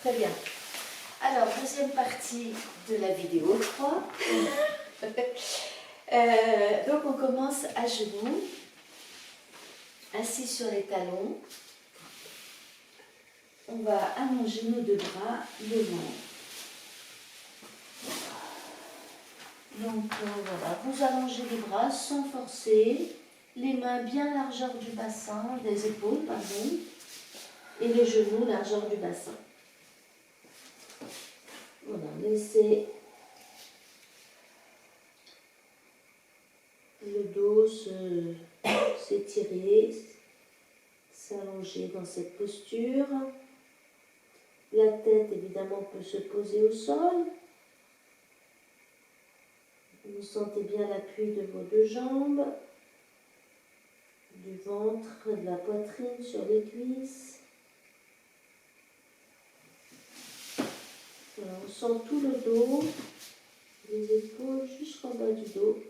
Très bien. Alors, deuxième partie de la vidéo, je crois. Donc, on commence à genoux, assis sur les talons. On va allonger nos deux bras devant. Donc, voilà, vous allongez les bras sans forcer, les mains bien largeur du bassin, des épaules, pardon, et les genoux largeur du bassin. Voilà, laissez le dos s'étirer, s'allonger dans cette posture. La tête, évidemment, peut se poser au sol. Vous sentez bien l'appui de vos deux jambes, du ventre, de la poitrine sur les cuisses. Voilà, on sent tout le dos, les épaules jusqu'en bas du dos.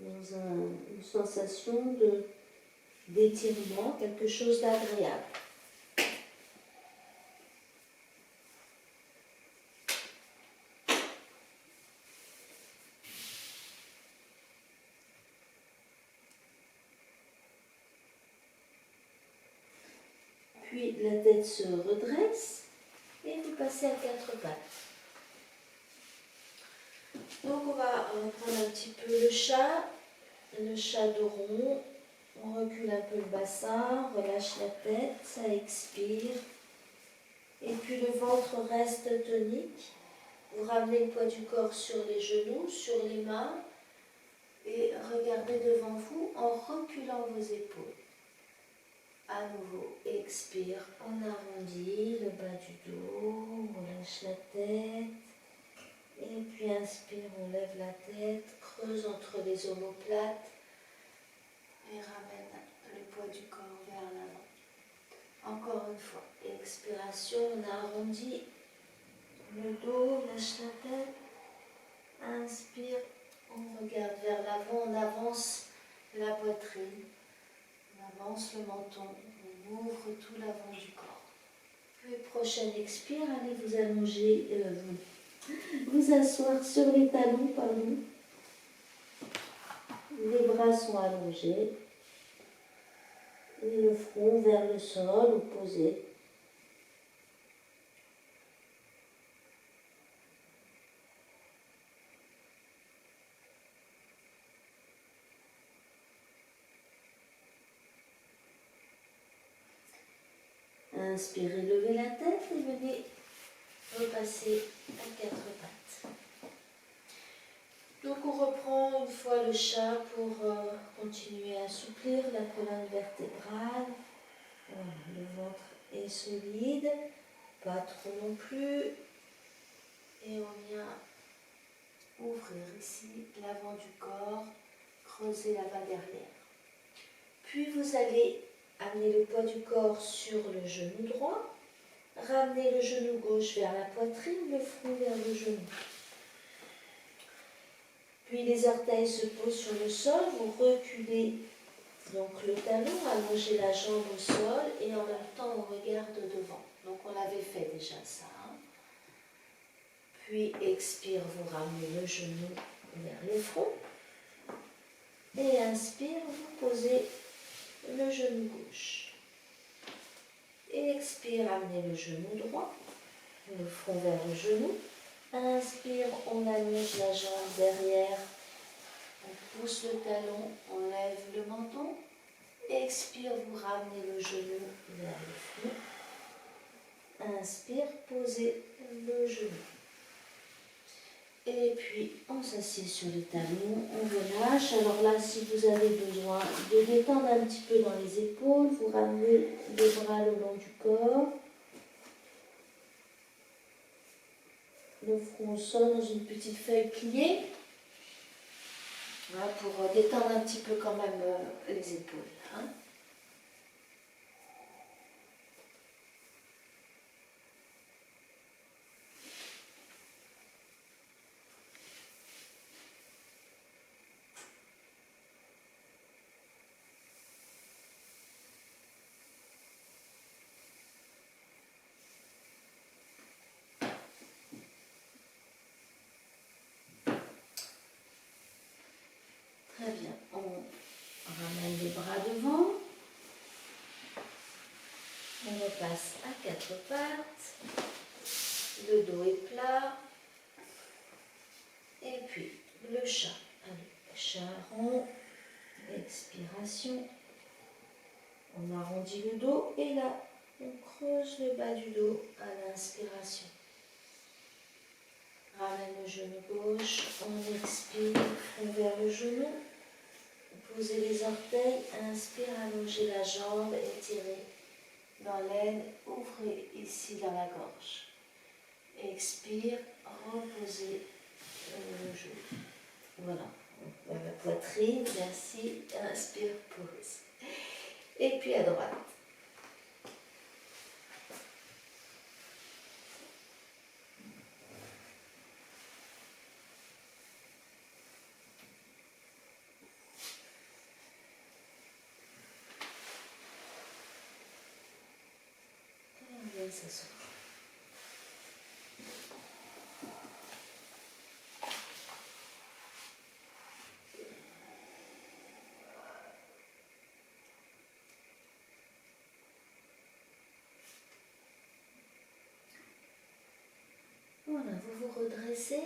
Dans une sensation d'étirement, quelque chose d'agréable. Puis la tête se redresse et vous passez à quatre pattes. Donc on va prendre un petit peu le chat dos rond. On recule un peu le bassin, relâche la tête, ça expire. Et puis le ventre reste tonique. Vous ramenez le poids du corps sur les genoux, sur les mains et regardez devant vous en reculant vos épaules. À nouveau, expire, on arrondit le bas du dos, on relâche la tête. Et puis inspire, on lève la tête, creuse entre les omoplates et ramène le poids du corps vers l'avant. Encore une fois, expiration, on arrondit le dos, lâche la tête. Inspire, on regarde vers l'avant, on avance la poitrine, on avance le menton, on ouvre tout l'avant du corps. Puis prochaine expire, allez vous allonger, vous asseoir sur les talons, pardon. Les bras sont allongés, et le front vers le sol ou posé. Inspirez, levez la tête et venez repasser à quatre pattes. Donc on reprend une fois le chat pour continuer à assouplir la colonne vertébrale. Voilà, le ventre est solide, pas trop non plus. Et on vient ouvrir ici l'avant du corps, creuser la bas derrière. Puis vous allez amener le poids du corps sur le genou droit, ramener le genou gauche vers la poitrine, le front vers le genou. Puis les orteils se posent sur le sol, vous reculez donc le talon, allongez la jambe au sol et en même temps on regarde devant. Donc on l'avait fait déjà ça. Puis expire, vous ramenez le genou vers le front. Et inspire, vous posez le genou gauche. Et expire, amenez le genou droit, le front vers le genou. Inspire, on allonge la jambe derrière, on pousse le talon, on lève le menton. Expire, vous ramenez le genou vers le front. Inspire, posez le genou. Et puis, on s'assied sur les talons, on relâche. Alors là, si vous avez besoin de détendre un petit peu dans les épaules, vous ramenez les bras le long du corps. Le front au sol dans une petite feuille pliée. Voilà, pour détendre un petit peu quand même les épaules. Hein. Très bien. On ramène les bras devant. On repasse à quatre pattes. Le dos est plat. Et puis le chat. Allez, chat rond. Expiration. On arrondit le dos et là, on creuse le bas du dos à l'inspiration. Ramène le genou gauche, on expire, front vers le genou. Posez les orteils, inspire, allongez la jambe, étirez dans l'aine, ouvrez ici dans la gorge. Expire, reposez le genou. Voilà, la poitrine, merci, inspire, pose. Et puis à droite. Bien s'asseoir. Voilà, vous vous redressez.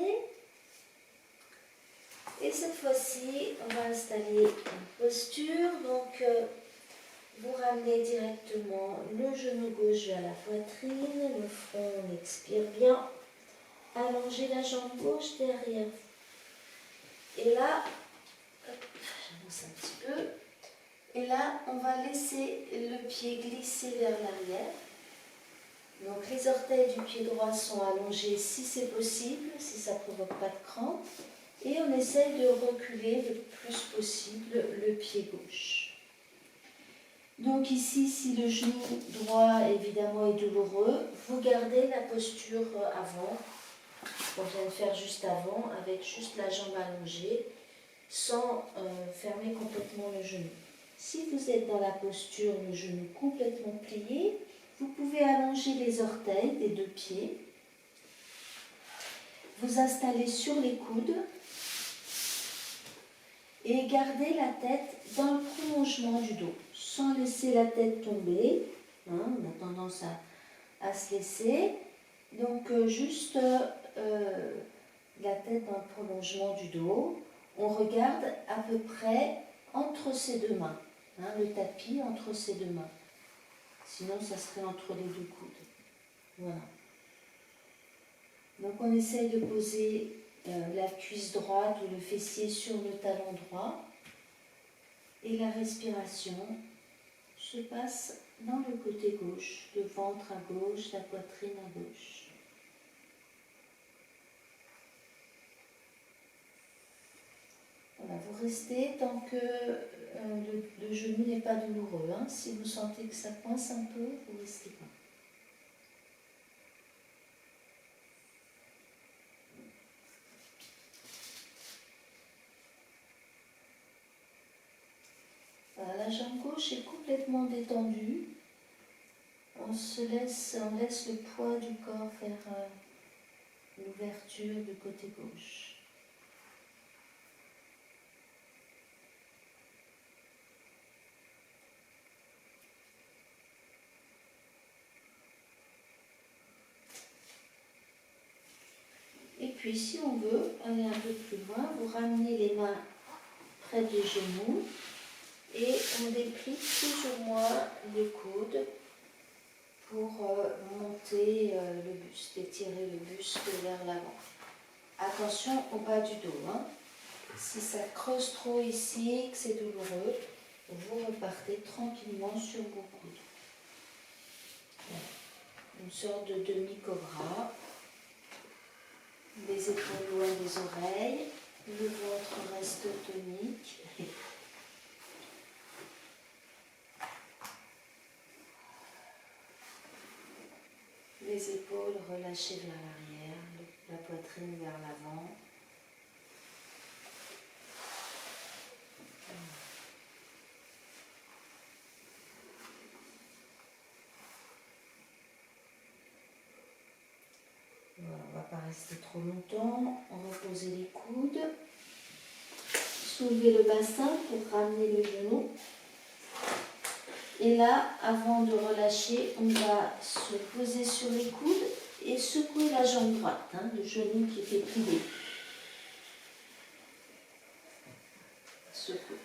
Et cette fois-ci, on va installer une posture. Donc, vous ramenez directement le genou gauche vers la poitrine, le front, on expire bien. Allongez la jambe gauche derrière vous. Et là, j'avance un petit peu. Et là, on va laisser le pied glisser vers l'arrière. Donc les orteils du pied droit sont allongés si c'est possible, si ça ne provoque pas de crampe. Et on essaye de reculer le plus possible le pied gauche. Donc ici, si le genou droit évidemment est douloureux, vous gardez la posture avant, qu'on vient de faire juste avant, avec juste la jambe allongée, sans fermer complètement le genou. Si vous êtes dans la posture, le genou complètement plié, vous pouvez allonger les orteils des deux pieds, vous installer sur les coudes et garder la tête dans le prolongement du dos, sans laisser la tête tomber. On a tendance à se laisser. Donc juste la tête dans le prolongement du dos. On regarde à peu près entre ses deux mains, le tapis entre ses deux mains. Sinon, ça serait entre les deux coudes. Voilà. Donc, on essaye de poser la cuisse droite ou le fessier sur le talon droit. Et la respiration se passe dans le côté gauche, le ventre à gauche, la poitrine à gauche. Voilà, vous restez tant que le genou n'est pas douloureux. Si vous sentez que ça coince un peu, vous ne restez pas. Voilà, la jambe gauche est complètement détendue. On laisse le poids du corps faire l'ouverture du côté gauche. Et puis, si on veut aller un peu plus loin, vous ramenez les mains près des genoux et on déplie plus ou moins les coudes pour monter le buste, étirer le buste vers l'avant. Attention au bas du dos. Si ça creuse trop ici, que c'est douloureux, vous repartez tranquillement sur vos coudes. Voilà. Une sorte de demi-cobra. Les épaules loin des oreilles, le ventre reste tonique. Les épaules relâchées vers l'arrière, la poitrine vers l'avant. Voilà, on ne va pas rester trop longtemps. On va poser les coudes soulever le bassin pour ramener le genou. Et là, avant de relâcher, on va se poser sur les coudes et secouer la jambe droite, le genou qui était plié. Secoue.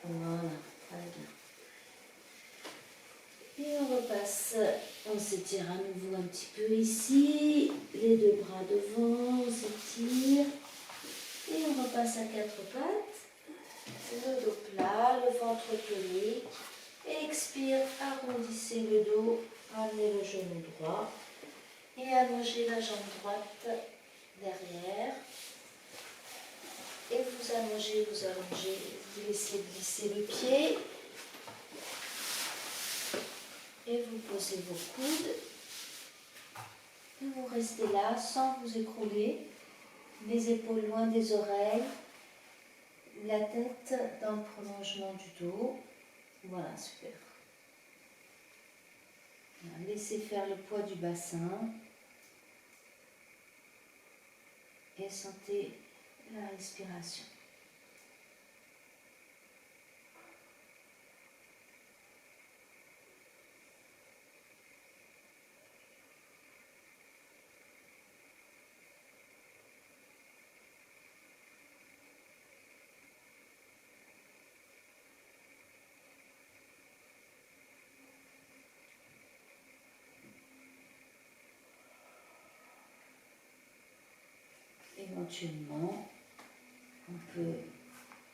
Voilà, très bien. Et on repasse, on s'étire à nouveau un petit peu ici, les deux bras devant, on s'étire. Et on repasse à quatre pattes, le dos plat, le ventre tonique. Et expire, arrondissez le dos, ramenez le genou droit et allongez la jambe droite derrière. Et vous allongez, vous laissez glisser le pied. Et vous posez vos coudes. Et vous restez là sans vous écrouler. Les épaules loin des oreilles. La tête dans le prolongement du dos. Voilà, super. Laissez faire le poids du bassin. Et sentez la respiration. Éventuellement, on peut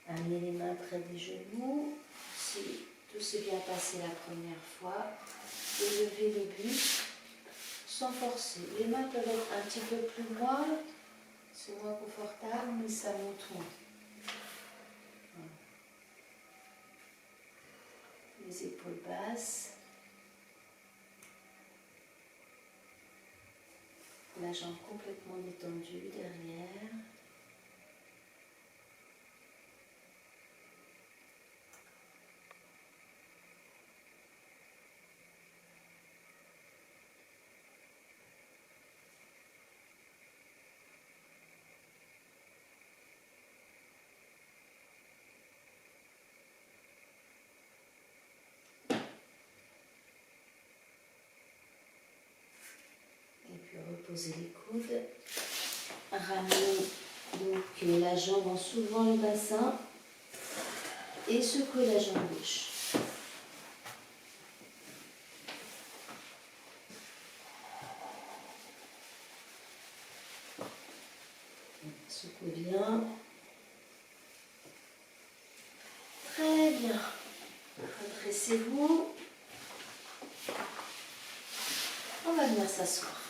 amener les mains près des genoux. Si tout s'est bien passé la première fois, et lever le buste sans forcer. Les mains peuvent être un petit peu plus loin, c'est moins confortable, mais ça monte moins. Voilà. Les épaules basses. La jambe complètement détendue derrière. Reposez les coudes, ramenez donc la jambe en soulevant le bassin et secouez la jambe gauche. Secouez bien. Très bien. Redressez-vous. On va venir s'asseoir.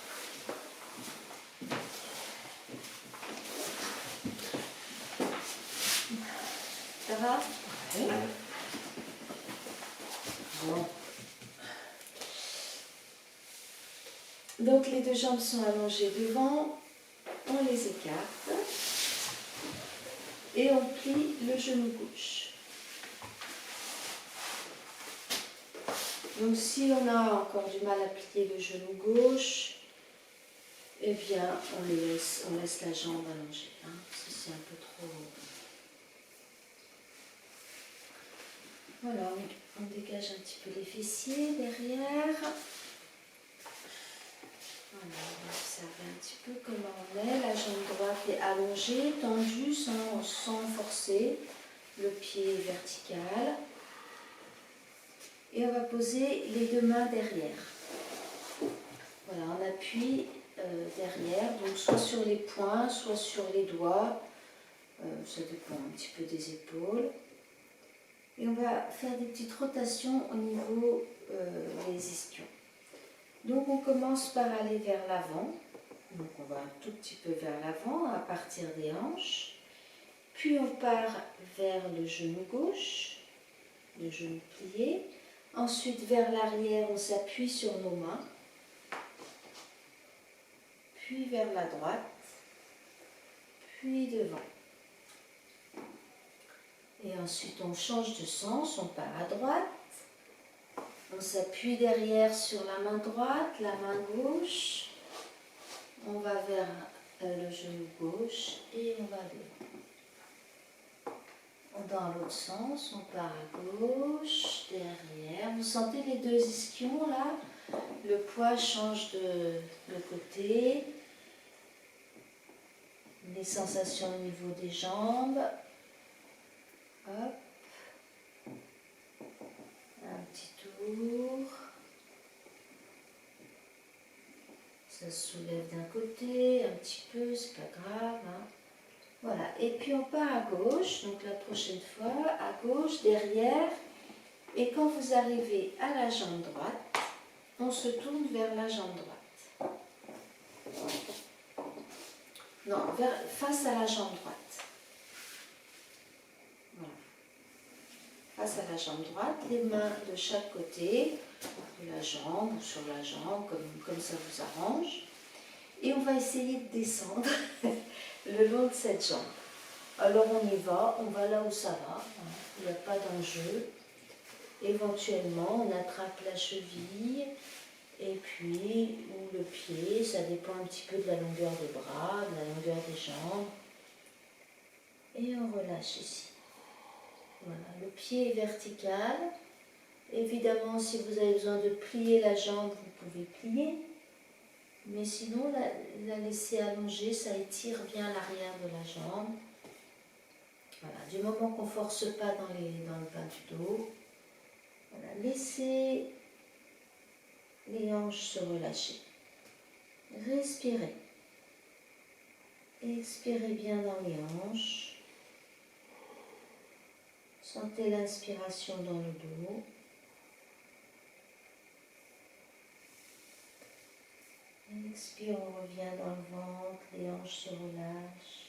Ça va? Oui. Bon. Donc les deux jambes sont allongées devant, on les écarte et on plie le genou gauche. Donc si on a encore du mal à plier le genou gauche, eh bien on laisse la jambe allongée, si c'est un peu trop. Voilà, on dégage un petit peu les fessiers derrière. Voilà, on va observer un petit peu comment on est. La jambe droite est allongée, tendue, sans forcer. Le pied est vertical. Et on va poser les deux mains derrière. Voilà, on appuie derrière, donc soit sur les poings, soit sur les doigts. Ça dépend un petit peu des épaules. Et on va faire des petites rotations au niveau des ischions. Donc on commence par aller vers l'avant. Donc on va un tout petit peu vers l'avant à partir des hanches. Puis on part vers le genou gauche, le genou plié. Ensuite vers l'arrière, on s'appuie sur nos mains. Puis vers la droite. Puis devant. Et ensuite on change de sens, on part à droite. On s'appuie derrière sur la main droite, la main gauche. On va vers le genou gauche et on va devant. Dans l'autre sens, on part à gauche, derrière. Vous sentez les deux ischions là? Le poids change de côté. Les sensations au niveau des jambes. Hop. Un petit tour. Ça se soulève d'un côté, un petit peu, c'est pas grave. Hein. Voilà. Et puis on part à gauche, donc la prochaine fois, à gauche, derrière. Et quand vous arrivez à la jambe droite, on se tourne vers la jambe droite. Non, face à la jambe droite. Voilà. Face à la jambe droite, les mains de chaque côté, de la jambe ou sur la jambe, comme ça vous arrange. Et on va essayer de descendre le long de cette jambe. Alors on va là où ça va, hein. Il n'y a pas d'enjeu. Éventuellement, on attrape la cheville et puis ou le pied, ça dépend un petit peu de la longueur des bras, de la longueur des jambes. Et on relâche ici. Voilà, le pied est vertical. Évidemment, si vous avez besoin de plier la jambe, vous pouvez plier. Mais sinon, la laisser allonger, ça étire bien l'arrière de la jambe. Voilà, du moment qu'on ne force pas dans le bas du dos. Voilà, laissez les hanches se relâcher. Respirez. Expirez bien dans les hanches. Sentez l'inspiration dans le dos. Expire, on revient dans le ventre, les hanches se relâchent.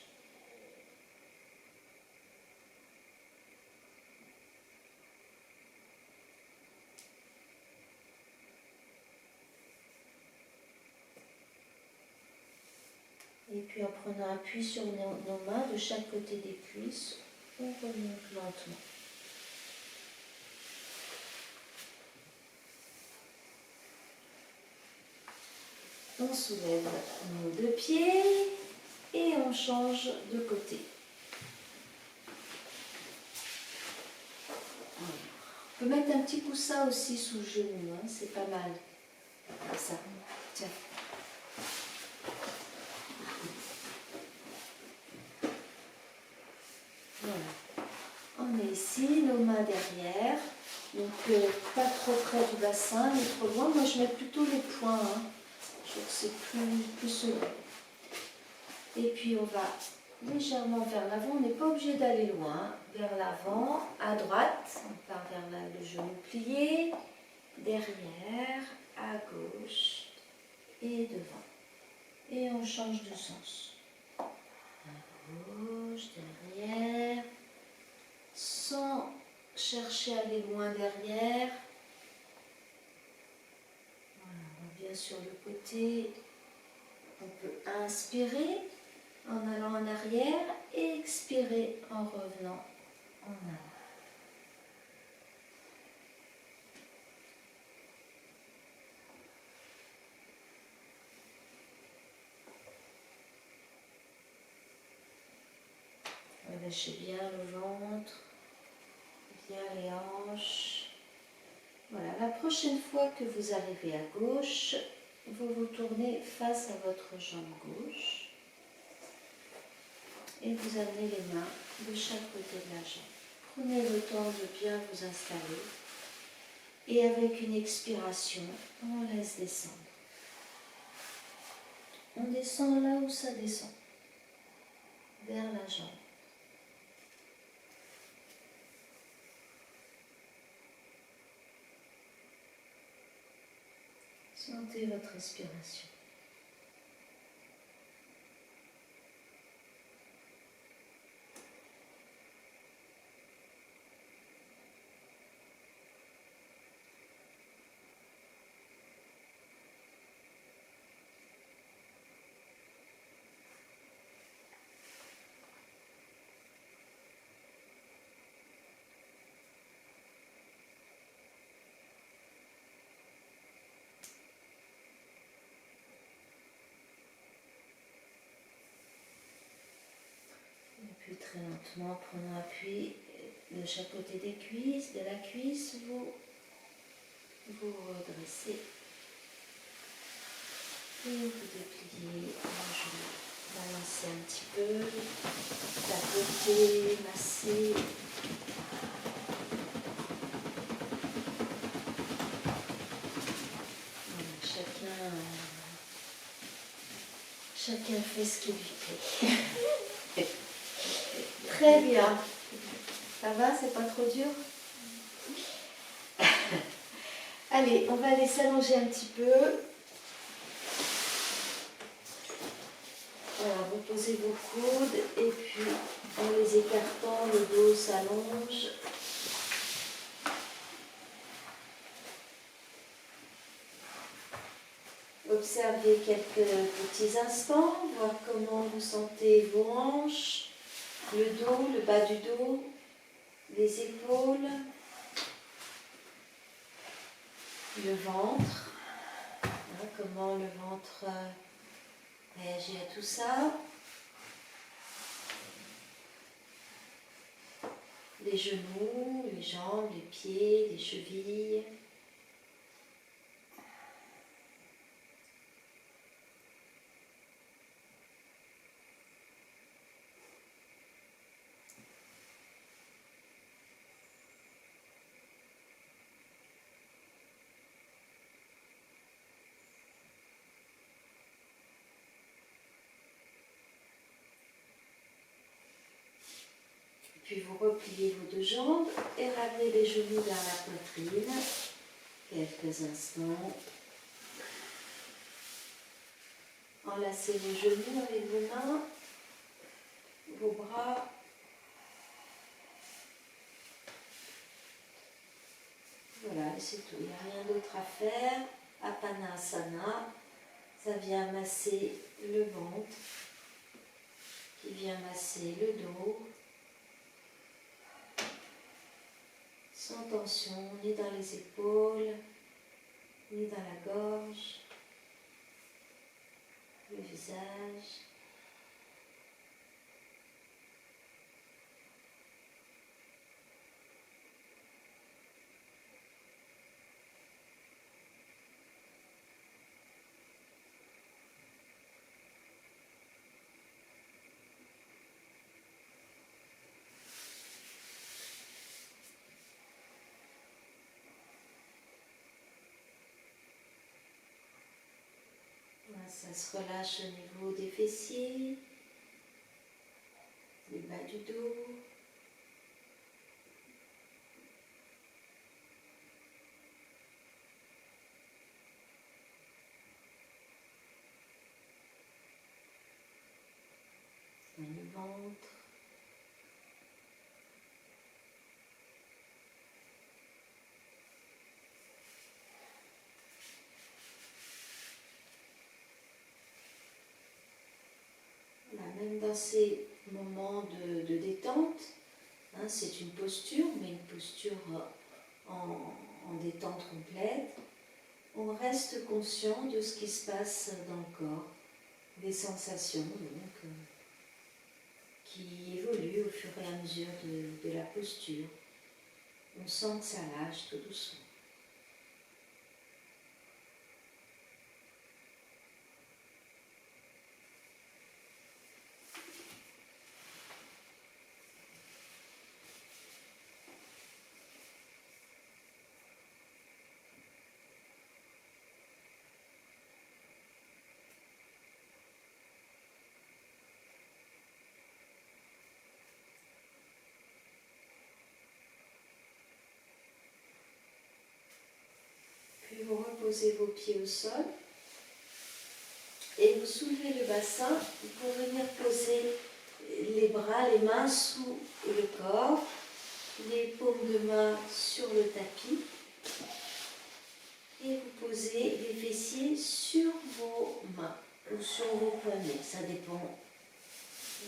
Et puis en prenant appui sur nos mains de chaque côté des cuisses, on remonte lentement. On soulève nos deux pieds et on change de côté. On peut mettre un petit coussin aussi sous le genou, hein, c'est pas mal. Comme ça. Tiens. Voilà. On est ici, nos mains derrière. Donc pas trop près du bassin, ni trop loin. Moi je mets plutôt les poings. Hein. Je trouve que c'est plus solide. Et puis on va légèrement vers l'avant. On n'est pas obligé d'aller loin. Vers l'avant, à droite. On part vers le genou plié. Derrière, à gauche et devant. Et on change de sens. À gauche, derrière. Sans chercher à aller loin derrière. Voilà, on revient sur le côté. On peut inspirer en allant en arrière et expirer en revenant en avant. Relâchez bien le ventre, bien les hanches. Voilà, la prochaine fois que vous arrivez à gauche, vous vous tournez face à votre jambe gauche et vous amenez les mains de chaque côté de la jambe. Prenez le temps de bien vous installer et avec une expiration, on laisse descendre. On descend là où ça descend, vers la jambe. Sentez votre respiration. Et puis très lentement, prenons appui de chaque côté des cuisses, de la cuisse, vous redressez et vous dépliez le genou. Balancez un petit peu, tapotez, massez. Voilà, chacun fait ce qui lui plaît. Très bien. Ça va, c'est pas trop dur? Allez, on va aller s'allonger un petit peu. Voilà, vous posez vos coudes et puis en les écartant, le dos s'allonge. Observez quelques petits instants, voir comment vous sentez vos hanches, le dos, le bas du dos, les épaules, le ventre. Voilà, comment le ventre réagit à tout ça. Les genoux, les jambes, les pieds, les chevilles. Puis vous repliez vos deux jambes et ramenez les genoux vers la poitrine. Quelques instants. Enlacez vos genoux avec vos mains, vos bras. Voilà, et c'est tout. Il n'y a rien d'autre à faire. Apanasana, ça vient masser le ventre, qui vient masser le dos. Sans tension, ni dans les épaules, ni dans la gorge, le visage. Voilà, ça se relâche au niveau des fessiers, du bas du dos. Dans le ventre. Voilà, même dans ces moments de détente, hein, c'est une posture, mais une posture en détente complète, on reste conscient de ce qui se passe dans le corps, des sensations donc, qui évoluent au fur et à mesure de la posture. On sent que ça lâche tout doucement. Puis vous reposez vos pieds au sol et vous soulevez le bassin pour venir poser les bras, les mains sous le corps, les paumes de main sur le tapis et vous posez les fessiers sur vos mains ou sur vos poignets, ça dépend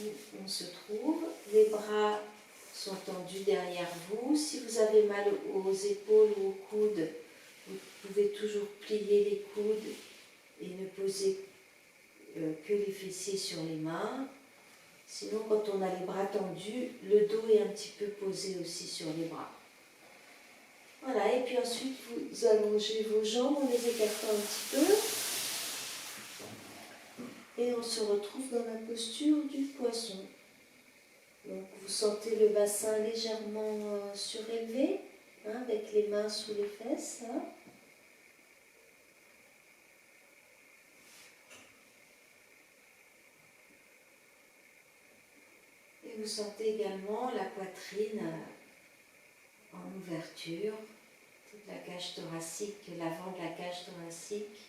où on se trouve. Les bras sont tendus derrière vous. Si vous avez mal aux épaules ou aux coudes, vous pouvez toujours plier les coudes et ne poser que les fessiers sur les mains. Sinon, quand on a les bras tendus, le dos est un petit peu posé aussi sur les bras. Voilà, et puis ensuite, vous allongez vos jambes en les écartant un petit peu. Et on se retrouve dans la posture du poisson. Donc, vous sentez le bassin légèrement surélevé, hein, avec les mains sous les fesses. Hein. Et vous sentez également la poitrine en ouverture, toute la cage thoracique, l'avant de la cage thoracique,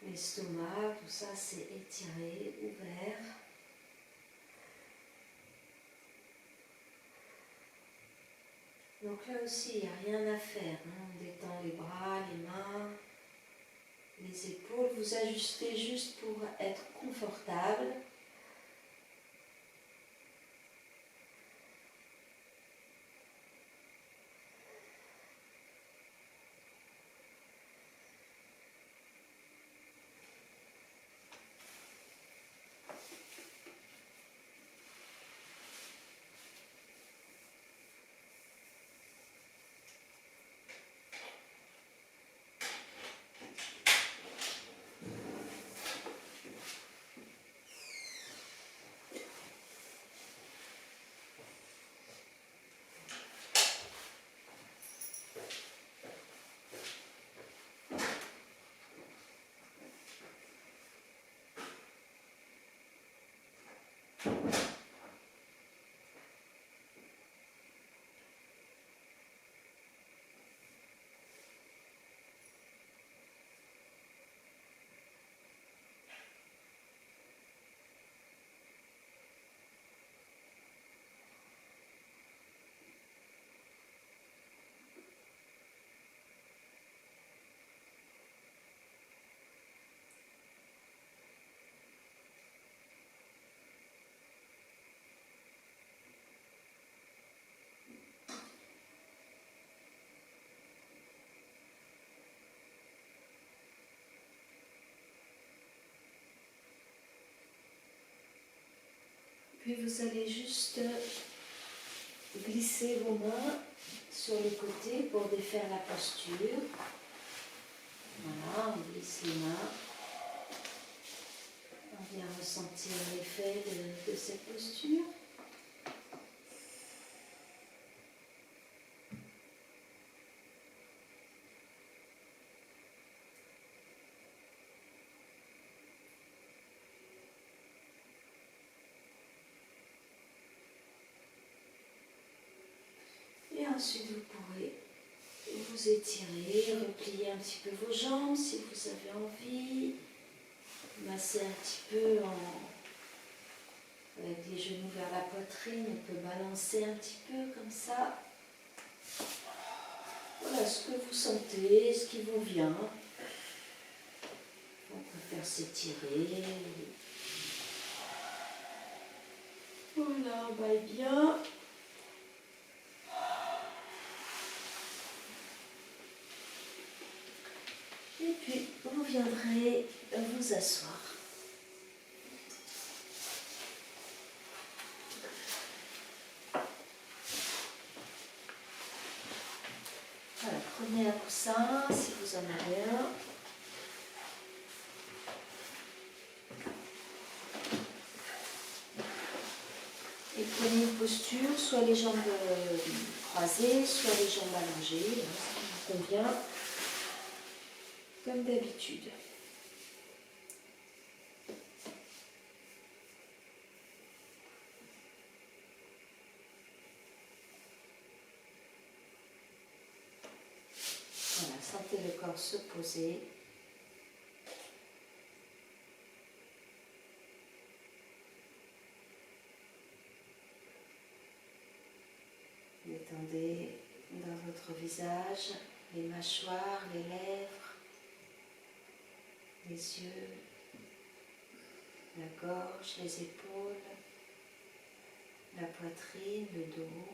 l'estomac, tout ça c'est étiré, ouvert. Donc là aussi, il n'y a rien à faire. Hein. On détend les bras, les mains, les épaules. Vous ajustez juste pour être confortable. Puis vous allez juste glisser vos mains sur les côtés pour défaire la posture. Voilà, on glisse les mains. On vient ressentir l'effet de cette posture. Et ensuite, vous pourrez vous étirer, replier un petit peu vos jambes si vous avez envie. Masser un petit peu avec les genoux vers la poitrine. On peut balancer un petit peu comme ça. Voilà ce que vous sentez, ce qui vous vient. On peut faire s'étirer. Voilà, on va bien. Et puis, vous viendrez vous asseoir. Voilà, prenez un coussin si vous en avez un. Et prenez une posture, soit les jambes croisées, soit les jambes allongées, ce qui vous convient, comme d'habitude. Voilà, sentez le corps se poser. Détendez dans votre visage les mâchoires, les lèvres, les yeux, la gorge, les épaules, la poitrine, le dos.